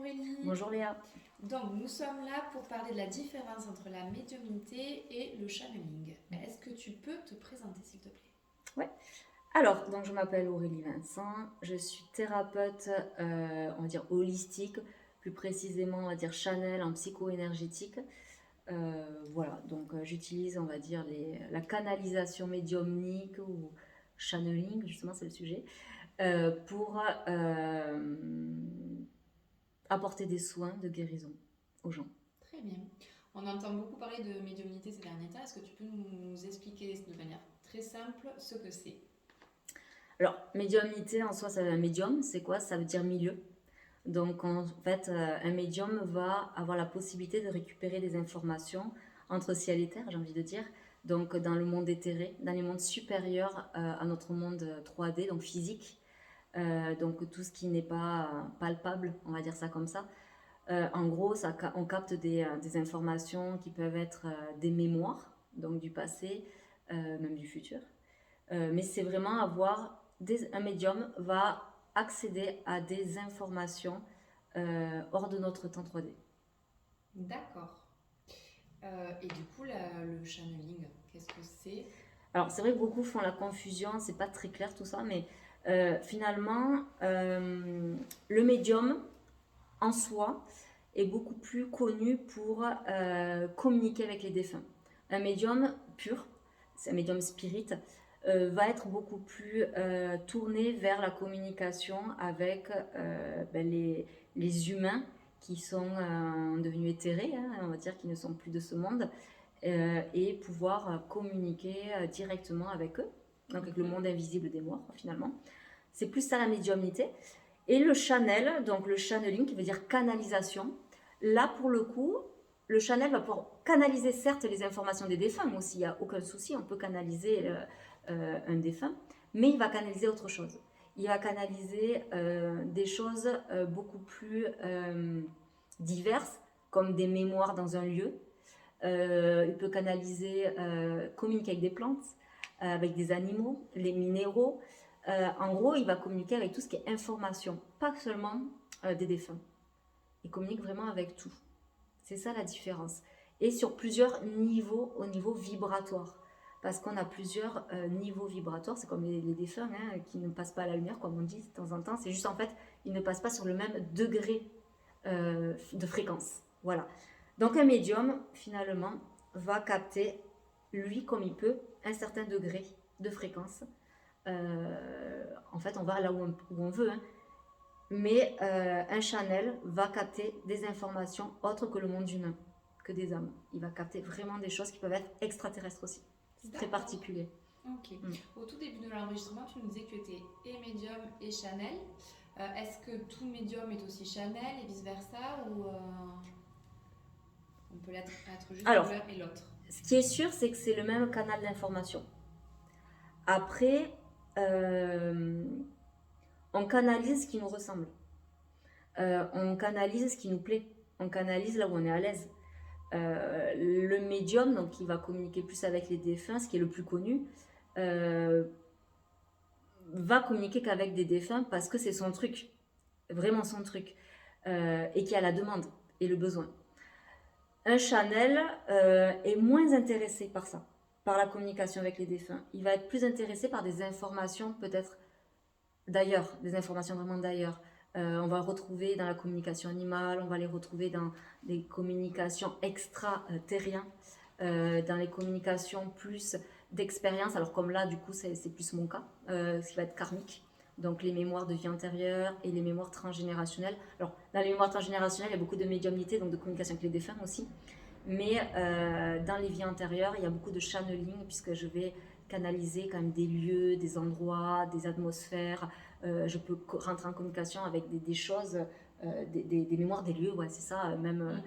Aurélie. Bonjour Léa. Donc nous sommes là pour parler de la différence entre la médiumnité et le channeling. Est-ce que tu peux te présenter s'il te plaît? Ouais. Alors, donc je m'appelle Aurélie Vincent, je suis thérapeute, on va dire holistique, plus précisément on va dire Channel en psycho-énergétique. Voilà, donc j'utilise on va dire la canalisation médiumnique ou channeling, justement c'est le sujet, pour apporter des soins de guérison aux gens. Très bien. On entend beaucoup parler de médiumnité ces derniers temps. Est-ce que tu peux nous expliquer de manière très simple ce que c'est? Alors, médiumnité en soi, ça, un médium, c'est quoi? Ça veut dire milieu. Donc, en fait, un médium va avoir la possibilité de récupérer des informations entre ciel et terre, j'ai envie de dire. Donc, dans le monde éthéré, dans les mondes supérieurs à notre monde 3D, donc physique. Donc, tout ce qui n'est pas palpable, on va dire ça comme ça. En gros, on capte des informations qui peuvent être des mémoires, donc du passé, même du futur. Mais c'est vraiment un médium va accéder à des informations hors de notre temps 3D. D'accord. Et du coup, le channeling, qu'est-ce que c'est? Alors c'est vrai que beaucoup font la confusion, c'est pas très clair tout ça, mais finalement, le médium en soi est beaucoup plus connu pour communiquer avec les défunts. Un médium pur, c'est un médium spirit, va être beaucoup plus tourné vers la communication avec les humains qui sont devenus éthérés, hein, on va dire, qui ne sont plus de ce monde, et pouvoir communiquer directement avec eux, donc avec le monde invisible des morts finalement. C'est plus ça la médiumnité. Et le channel, donc le channeling qui veut dire canalisation, là pour le coup, le channel va pouvoir canaliser certes les informations des défunts, moi aussi il n'y a aucun souci, on peut canaliser un défunt, mais il va canaliser autre chose. Il va canaliser des choses beaucoup plus diverses, comme des mémoires dans un lieu. Il peut canaliser, communiquer avec des plantes, avec des animaux, les minéraux. En gros, il va communiquer avec tout ce qui est information, pas seulement des défunts. Il communique vraiment avec tout. C'est ça la différence. Et sur plusieurs niveaux, au niveau vibratoire. Parce qu'on a plusieurs niveaux vibratoires, c'est comme les défunts hein, qui ne passent pas à la lumière, comme on dit de temps en temps. C'est juste en fait, ils ne passent pas sur le même degré de fréquence. Voilà. Donc un médium, finalement, va capter, lui comme il peut, un certain degré de fréquence. En fait, on va là où on veut, hein. Mais un channel va capter des informations autres que le monde humain, que des âmes. Il va capter vraiment des choses qui peuvent être extraterrestres aussi. C'est très particulier. Ok. Au tout début de l'enregistrement, tu nous disais que tu étais et médium et channel. Est-ce que tout médium est aussi channel et vice-versa ou on peut être juste l'un et l'autre? Ce qui est sûr, c'est que c'est le même canal d'information. Après, on canalise ce qui nous ressemble. On canalise ce qui nous plaît. On canalise là où on est à l'aise. Le médium, donc qui va communiquer plus avec les défunts, ce qui est le plus connu, va communiquer qu'avec des défunts parce que c'est son truc, vraiment son truc, et qui a la demande et le besoin. Un channel est moins intéressé par ça, par la communication avec les défunts. Il va être plus intéressé par des informations peut-être d'ailleurs, des informations vraiment d'ailleurs. On va retrouver dans la communication animale, on va les retrouver dans des communications extra-terriens, dans les communications plus d'expérience. Alors comme là, du coup, c'est plus mon cas, ce qui va être karmique. Donc les mémoires de vie antérieure et les mémoires transgénérationnelles. Alors dans les mémoires transgénérationnelles, il y a beaucoup de médiumnité, donc de communication avec les défunts aussi. Mais dans les vies antérieures, il y a beaucoup de channeling puisque je vais canaliser quand même des lieux, des endroits, des atmosphères. Je peux rentrer en communication avec des choses, des mémoires des lieux, ouais, c'est ça, même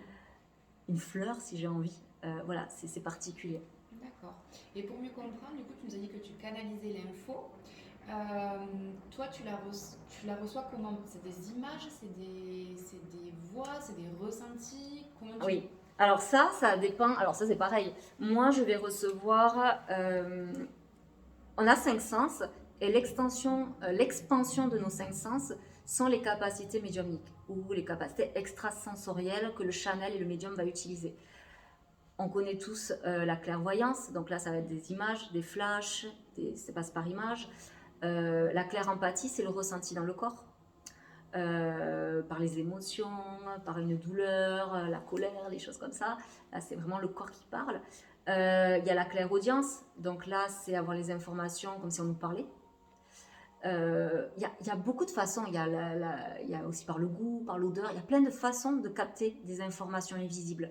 une fleur si j'ai envie. Voilà, c'est particulier. D'accord. Et pour mieux comprendre, du coup, tu nous as dit que tu canalisais l'info. Toi, tu la reçois comment? C'est des images, c'est des voix, c'est des ressentis? Oui. Alors ça dépend. Alors ça, c'est pareil. Moi, je vais recevoir... on a 5 sens et l'expansion de nos 5 sens, sont les capacités médiumniques ou les capacités extrasensorielles que le channel et le médium va utiliser. On connaît tous la clairvoyance, donc là ça va être des images, des flashs, ça passe par image. La claire-empathie, c'est le ressenti dans le corps, par les émotions, par une douleur, la colère, les choses comme ça. Là c'est vraiment le corps qui parle. Il y a la clairaudience, donc là c'est avoir les informations comme si on nous parlait. Y a beaucoup de façons, il y a aussi par le goût, par l'odeur, il y a plein de façons de capter des informations invisibles.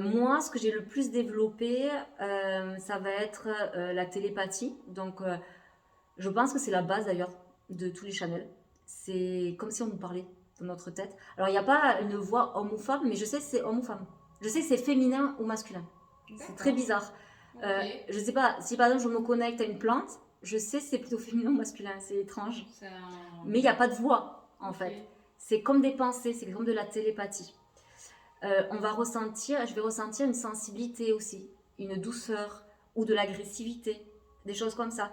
Moi, ce que j'ai le plus développé, ça va être la télépathie. Donc, je pense que c'est la base d'ailleurs de tous les channels. C'est comme si on nous parlait dans notre tête. Alors, il n'y a pas une voix homme ou femme, mais je sais que c'est homme ou femme. Je sais que c'est féminin ou masculin. C'est très bizarre. Je sais pas, si par exemple je me connecte à une plante, je sais si c'est plutôt féminin ou masculin. C'est étrange. Mais il n'y a pas de voix, en fait. C'est comme des pensées, c'est comme de la télépathie. Je vais ressentir une sensibilité aussi, une douceur ou de l'agressivité, des choses comme ça.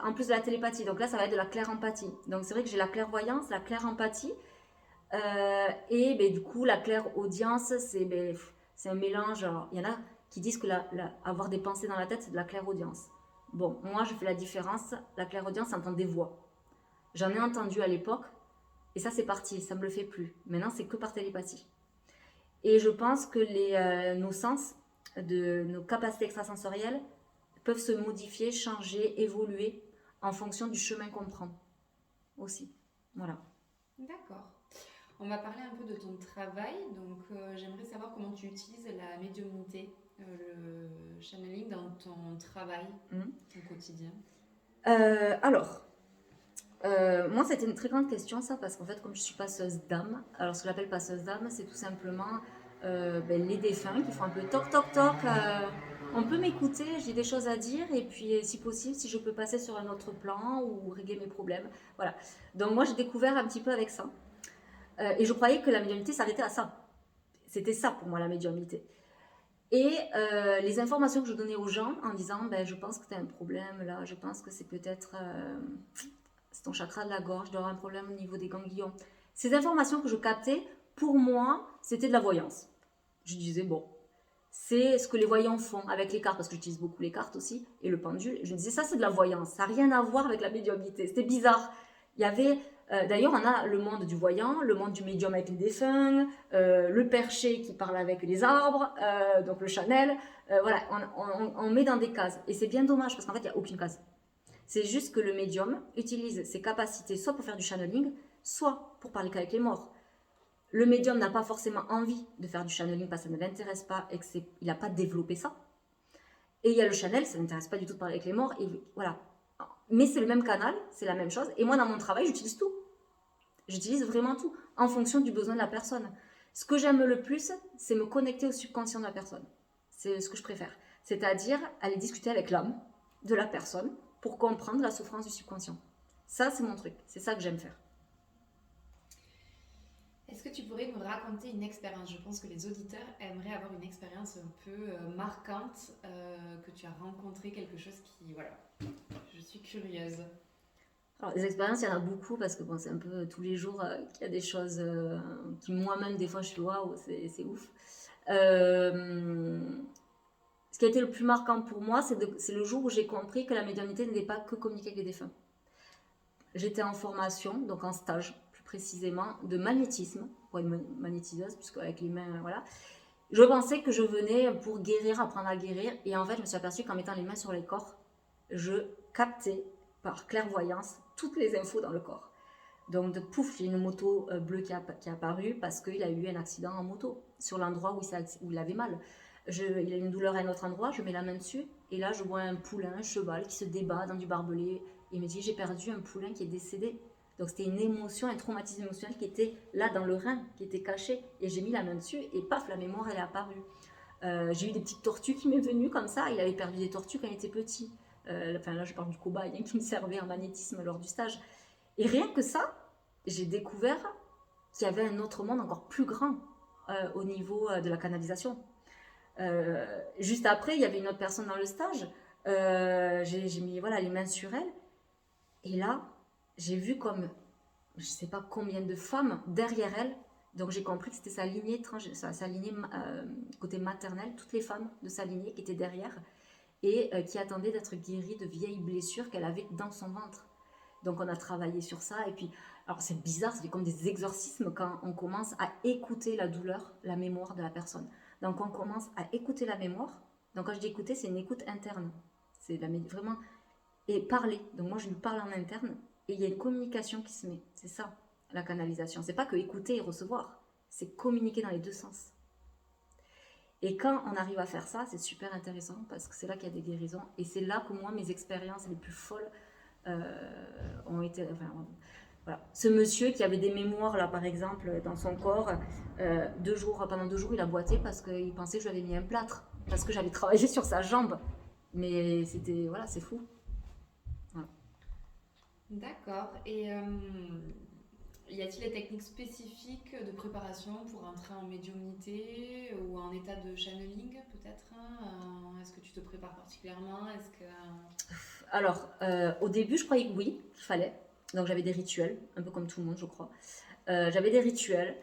En plus de la télépathie, donc là ça va être de la claire-empathie. Donc c'est vrai que j'ai la clairvoyance, la claire-empathie, et du coup la claire-audience, c'est un mélange. Alors, il y en a qui disent que avoir des pensées dans la tête, c'est de la claire-audience. Bon, moi je fais la différence, la claire-audience, c'est entendre des voix. J'en ai entendu à l'époque, et ça c'est parti, ça me le fait plus. Maintenant c'est que par télépathie. Et je pense que nos sens, nos capacités extrasensorielles peuvent se modifier, changer, évoluer en fonction du chemin qu'on prend aussi. Voilà. D'accord. On va parler un peu de ton travail. Donc, j'aimerais savoir comment tu utilises la médiumnité, le channeling dans ton travail, au quotidien. Moi, c'était une très grande question, ça, parce qu'en fait, comme je suis passeuse d'âme, alors ce que j'appelle passeuse d'âme, c'est tout simplement les défunts qui font un peu toc toc toc. On peut m'écouter, j'ai des choses à dire, et puis si possible, si je peux passer sur un autre plan ou régler mes problèmes. Voilà. Donc, moi, j'ai découvert un petit peu avec ça. Et je croyais que la médiumnité s'arrêtait à ça. C'était ça pour moi, la médiumnité. Et les informations que je donnais aux gens en disant je pense que tu as un problème là, je pense que c'est peut-être. C'est ton chakra de la gorge, tu dois avoir un problème au niveau des ganglions. Ces informations que je captais, pour moi, c'était de la voyance. Je disais, bon, c'est ce que les voyants font avec les cartes, parce que j'utilise beaucoup les cartes aussi, et le pendule. Je me disais, ça, c'est de la voyance. Ça n'a rien à voir avec la médiumnité. C'était bizarre. Il y avait, d'ailleurs, on a le monde du voyant, le monde du médium avec les défunts, le perché qui parle avec les arbres, donc le Chanel. Voilà, on met dans des cases. Et c'est bien dommage, parce qu'en fait, il n'y a aucune case. C'est juste que le médium utilise ses capacités soit pour faire du channeling, soit pour parler qu'avec les morts. Le médium n'a pas forcément envie de faire du channeling parce que ça ne l'intéresse pas et qu'il n'a pas développé ça. Et il y a le channel, ça ne l'intéresse pas du tout de parler avec les morts. Et voilà. Mais c'est le même canal, c'est la même chose. Et moi, dans mon travail, j'utilise tout. J'utilise vraiment tout en fonction du besoin de la personne. Ce que j'aime le plus, c'est me connecter au subconscient de la personne. C'est ce que je préfère. C'est-à-dire aller discuter avec l'âme de la personne pour comprendre la souffrance du subconscient. Ça, c'est mon truc. C'est ça que j'aime faire. Est-ce que tu pourrais nous raconter une expérience? Je pense que les auditeurs aimeraient avoir une expérience un peu marquante, que tu as rencontré, quelque chose qui... Voilà, je suis curieuse. Alors, des expériences, il y en a beaucoup parce que bon, c'est un peu tous les jours qu'il y a des choses qui moi-même, des fois, je suis waouh, c'est ouf. Ce qui a été le plus marquant pour moi, c'est le jour où j'ai compris que la médiumnité n'était pas que communiquer avec les défunts. J'étais en formation, donc en stage, plus précisément, de magnétisme, pour une magnétiseuse, puisque avec les mains, voilà. Je pensais que je venais pour guérir, apprendre à guérir, et en fait, je me suis aperçue qu'en mettant les mains sur les corps, je captais par clairvoyance toutes les infos dans le corps. Donc, pouf, j'ai une moto bleue qui est apparue parce qu'il a eu un accident en moto, sur l'endroit où il avait mal. Il a une douleur à un autre endroit, je mets la main dessus, et là, je vois un poulain, un cheval qui se débat dans du barbelé. Il me dit, j'ai perdu un poulain qui est décédé. Donc, c'était une émotion, un traumatisme émotionnel qui était là dans le rein, qui était caché. Et j'ai mis la main dessus, et paf, la mémoire, elle est apparue. J'ai eu des petites tortues qui m'est venues comme ça. Il avait perdu des tortues quand il était petit. Enfin, là, je parle du cobaye qui me servait en magnétisme lors du stage. Et rien que ça, j'ai découvert qu'il y avait un autre monde encore plus grand au niveau de la canalisation. Juste après, il y avait une autre personne dans le stage. J'ai mis les mains sur elle. Et là, j'ai vu comme je ne sais pas combien de femmes derrière elle. Donc j'ai compris que c'était sa lignée, sa lignée côté maternel, toutes les femmes de sa lignée qui étaient derrière et qui attendaient d'être guéries de vieilles blessures qu'elle avait dans son ventre. Donc on a travaillé sur ça et puis, alors c'est bizarre, c'est comme des exorcismes quand on commence à écouter la douleur, la mémoire de la personne. Donc on commence à écouter la mémoire. Donc quand je dis écouter, c'est une écoute interne. C'est vraiment, et parler. Donc moi je lui parle en interne et il y a une communication qui se met. C'est ça la canalisation. C'est pas que écouter et recevoir, c'est communiquer dans les deux sens. Et quand on arrive à faire ça, c'est super intéressant parce que c'est là qu'il y a des guérisons et c'est là que moi mes expériences les plus folles ont été. Enfin, voilà. Ce monsieur qui avait des mémoires là par exemple dans son corps, pendant 2 jours il a boité parce qu'il pensait que je lui avais mis un plâtre parce que j'avais travaillé sur sa jambe. Mais c'était voilà, c'est fou. Voilà. D'accord. Et y a-t-il des techniques spécifiques de préparation pour entrer en médiumnité ou en état de channeling peut-être, hein? Est-ce que tu te prépares particulièrement? Est-ce que... Alors, au début, je croyais que oui, qu'il fallait. Donc j'avais des rituels, un peu comme tout le monde, je crois. J'avais des rituels.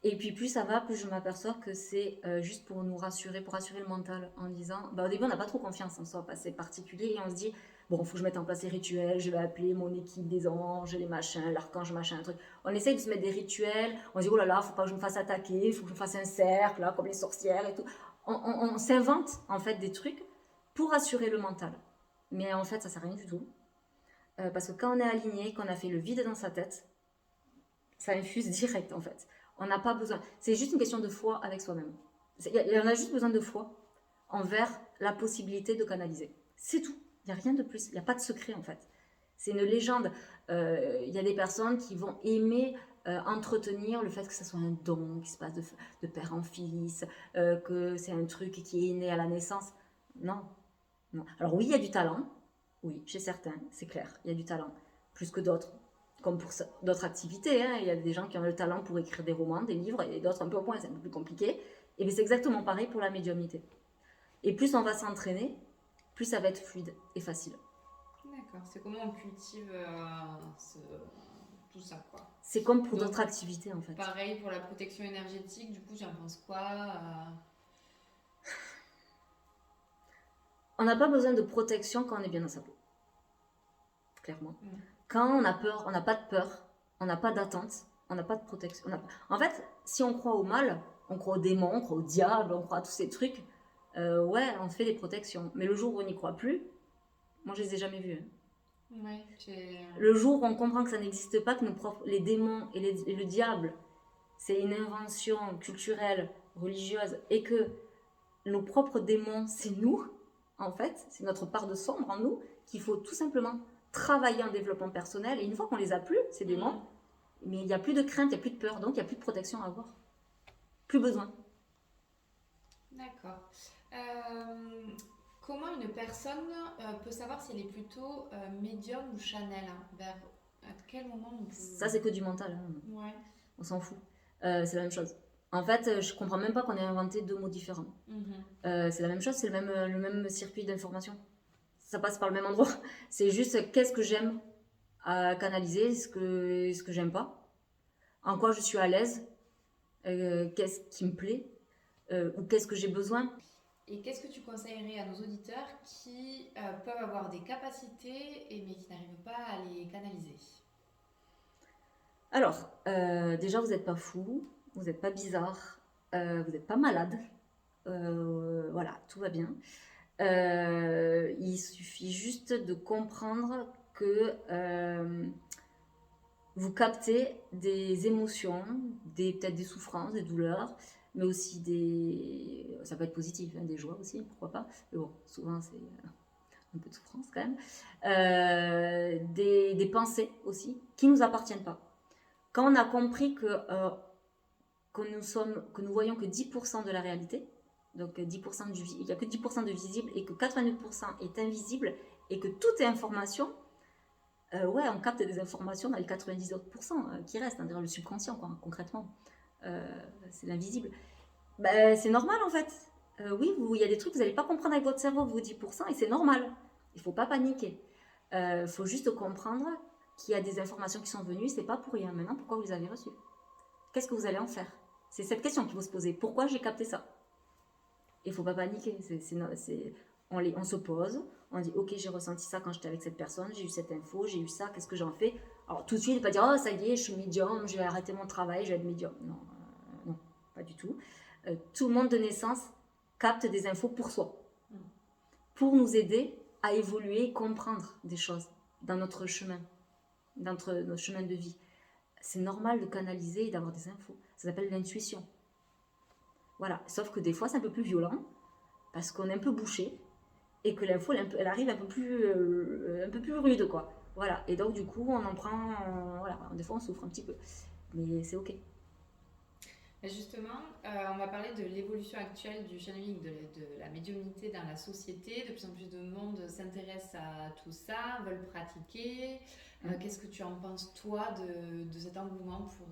Et puis plus ça va, plus je m'aperçois que c'est juste pour nous rassurer, pour rassurer le mental, en disant, au début on n'a pas trop confiance en soi, parce que c'est particulier, et on se dit, bon, il faut que je mette en place les rituels, je vais appeler mon équipe des anges, les machins, l'archange, machin, un truc. On essaye de se mettre des rituels, on se dit, oh là là, faut pas que je me fasse attaquer, il faut que je me fasse un cercle, là, comme les sorcières et tout. On s'invente en fait des trucs pour rassurer le mental. Mais en fait, ça sert à rien du tout. Parce que quand on est aligné, qu'on a fait le vide dans sa tête, ça infuse direct en fait. On n'a pas besoin. C'est juste une question de foi avec soi-même. On a juste besoin de foi envers la possibilité de canaliser. C'est tout. Il n'y a rien de plus. Il n'y a pas de secret en fait. C'est une légende. Il y a des personnes qui vont aimer entretenir le fait que ce soit un don qui se passe de père en fils, que c'est un truc qui est né à la naissance. Non. Non. Alors oui, il y a du talent. Oui, chez certains, c'est clair. Il y a du talent. Plus que d'autres. Comme pour d'autres activités, hein. Il y a des gens qui ont le talent pour écrire des romans, des livres, et d'autres un peu moins, c'est un peu plus compliqué. Et bien c'est exactement pareil pour la médiumnité. Et plus on va s'entraîner, plus ça va être fluide et facile. D'accord, c'est comment on cultive tout ça, quoi. C'est comme pour d'autres activités, en fait. Pareil pour la protection énergétique, du coup, j'en pense quoi? On n'a pas besoin de protection quand on est bien dans sa peau. Clairement. Quand on a peur, on n'a pas de peur, on n'a pas d'attente, on n'a pas de protection. En fait, si on croit au mal, on croit au démon, on croit au diable, on croit à tous ces trucs, ouais, on fait des protections. Mais le jour où on n'y croit plus, moi je les ai jamais vus. Hein. Ouais, le jour où on comprend que ça n'existe pas, que les démons et le diable, c'est une invention culturelle, religieuse, et que nos propres démons, c'est nous, en fait, c'est notre part de sombre en nous, qu'il faut tout simplement travailler en développement personnel. Et une fois qu'on les a plus, ces démons, mais il n'y a plus de crainte, il n'y a plus de peur, donc il n'y a plus de protection à avoir. Plus besoin. D'accord. Comment une personne peut savoir si elle est plutôt médium ou channel, hein, à quel moment on peut... Ça, c'est que du mental. Hein. Ouais. On s'en fout. C'est la même chose. En fait, je comprends même pas qu'on ait inventé 2 mots différents. C'est la même chose, c'est le même circuit d'information. Ça passe par le même endroit. C'est juste qu'est-ce que j'aime à canaliser, ce que j'aime pas, en quoi je suis à l'aise, qu'est-ce qui me plaît, ou qu'est-ce que j'ai besoin. Et qu'est-ce que tu conseillerais à nos auditeurs qui peuvent avoir des capacités mais qui n'arrivent pas à les canaliser? Alors, déjà, vous n'êtes pas fou, vous n'êtes pas bizarre, vous n'êtes pas malade. Voilà, tout va bien. Il suffit juste de comprendre que vous captez des émotions, peut-être des souffrances, des douleurs, mais aussi ça peut être positif, hein, des joies aussi, pourquoi pas. Mais bon, souvent c'est un peu de souffrance quand même. Des pensées aussi, qui ne nous appartiennent pas. Quand on a compris que nous voyons que 10% de la réalité, donc 10% il n'y a que 10% de visible et que 89% est invisible et que tout est information, ouais, on capte des informations dans les 90% qui restent, hein, dans le subconscient, quoi, concrètement. C'est l'invisible. Ben, c'est normal en fait. Oui, il y a des trucs que vous n'allez pas comprendre avec votre cerveau, vos 10%, et c'est normal. Il ne faut pas paniquer. Il faut juste comprendre qu'il y a des informations qui sont venues, c'est pas pour rien. Maintenant, pourquoi vous les avez reçues? Qu'est-ce que vous allez en faire? C'est cette question qu'il faut se poser. Pourquoi j'ai capté ça? Il ne faut pas paniquer. On se pose, on dit ok, j'ai ressenti ça quand j'étais avec cette personne, j'ai eu cette info, j'ai eu ça, qu'est-ce que j'en fais? Alors tout de suite, pas dire oh ça y est, je suis médium, je vais arrêter mon travail, je vais être médium. Non, non, pas du tout. Tout le monde de naissance capte des infos pour soi, pour nous aider à évoluer, comprendre des choses dans notre chemin, dans notre chemin de vie. C'est normal de canaliser et d'avoir des infos. Ça s'appelle l'intuition. Voilà, sauf que des fois c'est un peu plus violent parce qu'on est un peu bouché et que l'info elle arrive un peu plus rude quoi. Voilà, et donc du coup on en prend, voilà, des fois on souffre un petit peu, mais c'est ok. Justement, on va parler de l'évolution actuelle du channeling, de la médiumnité dans la société. De plus en plus de monde s'intéresse à tout ça, veulent pratiquer. Qu'est-ce que tu en penses, toi, de cet engouement pour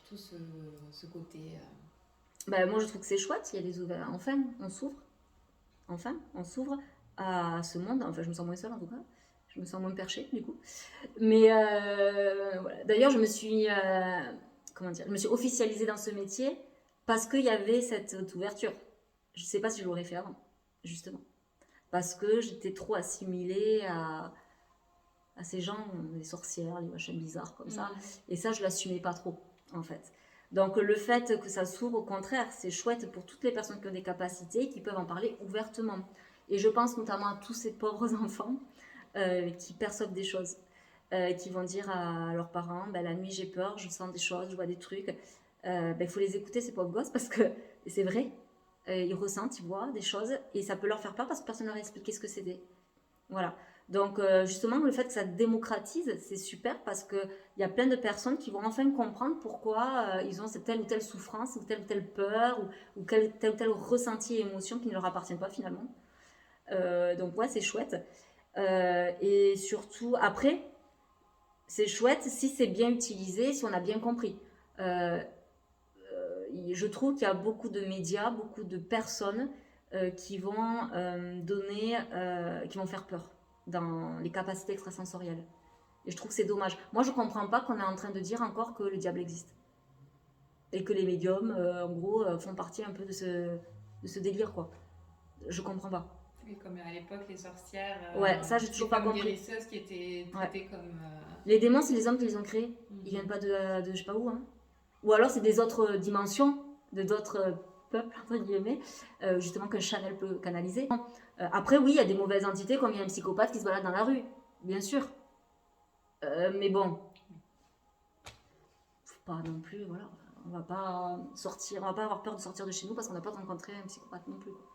tout ce côté Moi, je trouve que c'est chouette, il y a des ouverts. Enfin, on s'ouvre à ce monde. Enfin, je me sens moins seule en tout cas. Je me sens moins perchée du coup. Mais voilà. D'ailleurs, je me suis officialisée dans ce métier parce qu'il y avait cette ouverture. Je ne sais pas si je l'aurais fait avant, justement. Parce que j'étais trop assimilée à ces gens, les sorcières, les machins bizarres comme ça. Et ça, je l'assumais pas trop, en fait. Donc le fait que ça s'ouvre, au contraire, c'est chouette pour toutes les personnes qui ont des capacités, qui peuvent en parler ouvertement. Et je pense notamment à tous ces pauvres enfants qui perçoivent des choses, qui vont dire à leurs parents, la nuit j'ai peur, je sens des choses, je vois des trucs. Il faut les écouter, ces pauvres gosses, parce que c'est vrai. Ils ressentent, ils voient des choses, et ça peut leur faire peur parce que personne ne leur a expliqué ce que c'était. Voilà. Donc justement, le fait que ça démocratise, c'est super parce qu'il y a plein de personnes qui vont enfin comprendre pourquoi ils ont cette telle ou telle souffrance, ou telle peur, ou tel ou tel ressenti et émotion qui ne leur appartiennent pas finalement. Donc ouais, c'est chouette. Et surtout, après, c'est chouette si c'est bien utilisé, si on a bien compris. Je trouve qu'il y a beaucoup de médias, beaucoup de personnes qui vont qui vont faire peur dans les capacités extrasensorielles. Et je trouve que c'est dommage. Moi, je ne comprends pas qu'on est en train de dire encore que le diable existe. Et que les médiums, en gros, font partie un peu de ce délire, quoi. Je ne comprends pas. Oui, comme à l'époque, les sorcières, ouais, ça, j'ai toujours pas compris. guérisseuses qui étaient traitées comme... Les démons, c'est les hommes qui les ont créés. Ils viennent pas de je sais pas où. Hein. Ou alors, c'est des autres dimensions, d'autres peuple, entre guillemets, justement que Chanel peut canaliser. Après, oui, il y a des mauvaises entités, comme il y a un psychopathe qui se balade dans la rue, bien sûr. Mais bon, faut pas non plus, voilà, on va pas avoir peur de sortir de chez nous parce qu'on n'a pas rencontré un psychopathe non plus. Quoi.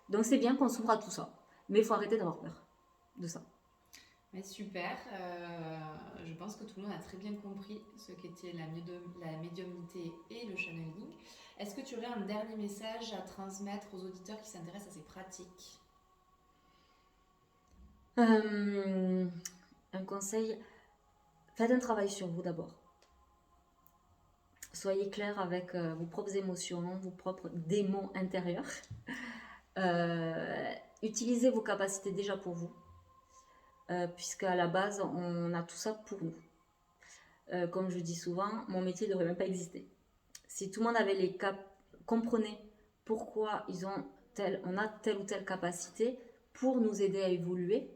Donc c'est bien qu'on s'ouvre à tout ça, mais il faut arrêter d'avoir peur de ça. Mais super, je pense que tout le monde a très bien compris ce qu'était la médiumnité et le channeling. Est-ce que tu aurais un dernier message à transmettre aux auditeurs qui s'intéressent à ces pratiques ? Un conseil, faites un travail sur vous d'abord. Soyez clair avec vos propres émotions, vos propres démons intérieurs. Utilisez vos capacités déjà pour vous. Puisqu'à la base, on a tout ça pour nous. Comme je dis souvent, mon métier ne devrait même pas exister. Si tout le monde avait comprenait pourquoi on a telle ou telle capacité pour nous aider à évoluer,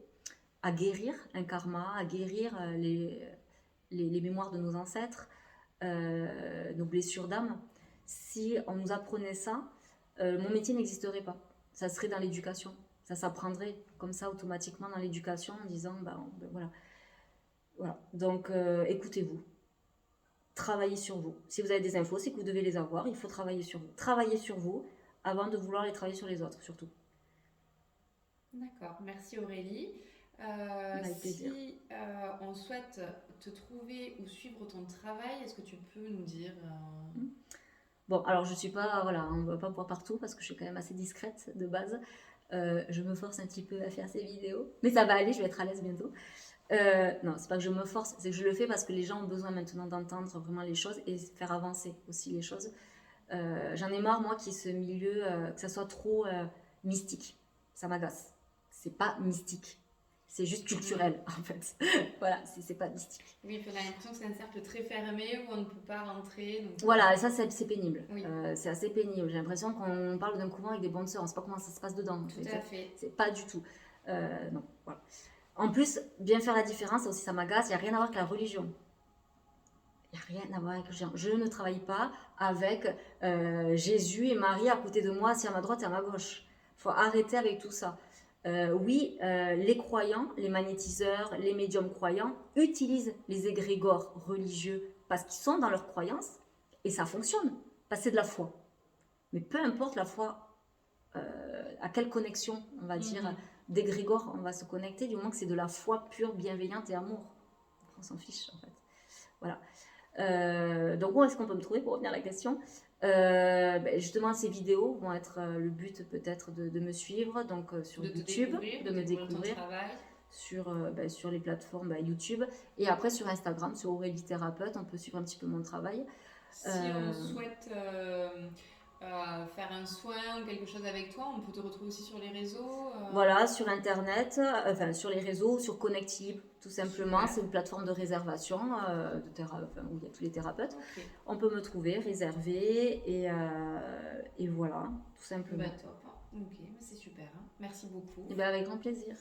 à guérir un karma, à guérir les mémoires de nos ancêtres, nos blessures d'âme. Si on nous apprenait ça, mon métier n'existerait pas. Ça serait dans l'éducation. Ça s'apprendrait comme ça automatiquement dans l'éducation en disant voilà. Donc écoutez-vous, travaillez sur vous. Si vous avez des infos, c'est que vous devez les avoir. Il faut travailler sur vous. Travaillez sur vous avant de vouloir les travailler sur les autres, surtout. D'accord, merci Aurélie. Si on souhaite te trouver ou suivre ton travail, est-ce que tu peux nous dire Bon, alors je suis pas, voilà, on ne va pas voir partout parce que je suis quand même assez discrète de base. Je me force un petit peu à faire ces vidéos, mais ça va aller, je vais être à l'aise bientôt. Non, c'est pas que je me force, c'est que je le fais parce que les gens ont besoin maintenant d'entendre vraiment les choses et faire avancer aussi les choses. J'en ai marre, moi, qu'il y ait ce milieu, que ça soit trop mystique. Ça m'agace. C'est pas mystique. C'est juste culturel, en fait. Voilà, c'est pas mystique. Oui, on a l'impression que c'est un cercle très fermé où on ne peut pas rentrer. Donc... Voilà, et ça, c'est pénible. Oui. C'est assez pénible. J'ai l'impression qu'on parle d'un couvent avec des bonnes sœurs. On ne sait pas comment ça se passe dedans. En Tout fait. à fait. C'est pas du tout. Non, voilà. En plus, bien faire la différence, ça aussi, ça m'agace. Il n'y a rien à voir avec la religion. Il n'y a rien à voir avec la religion. Je ne travaille pas avec Jésus et Marie à côté de moi, assis à ma droite et à ma gauche. Il faut arrêter avec tout ça. Oui, les croyants, les magnétiseurs, les médiums croyants utilisent les égrégores religieux parce qu'ils sont dans leur croyance et ça fonctionne, parce que c'est de la foi. Mais peu importe la foi, à quelle connexion, on va dire, d'égrégore on va se connecter, du moment que c'est de la foi pure, bienveillante et amour. On s'en fiche en fait. Voilà. Donc où est-ce qu'on peut me trouver pour revenir à la question? Justement, ces vidéos vont être le but peut-être de me suivre donc sur YouTube, de me découvrir sur les plateformes YouTube et après sur Instagram, sur Aurélie Thérapeute, on peut suivre un petit peu mon travail. Si on souhaite faire un soin ou quelque chose avec toi, on peut te retrouver aussi sur les réseaux Voilà, sur Internet, sur les réseaux, sur Connectib, tout simplement. Super. C'est une plateforme de réservation où il y a tous les thérapeutes. Okay. On peut me trouver, réserver, et voilà, tout simplement. Top. Ok, c'est super. Hein. Merci beaucoup. Et avec grand plaisir.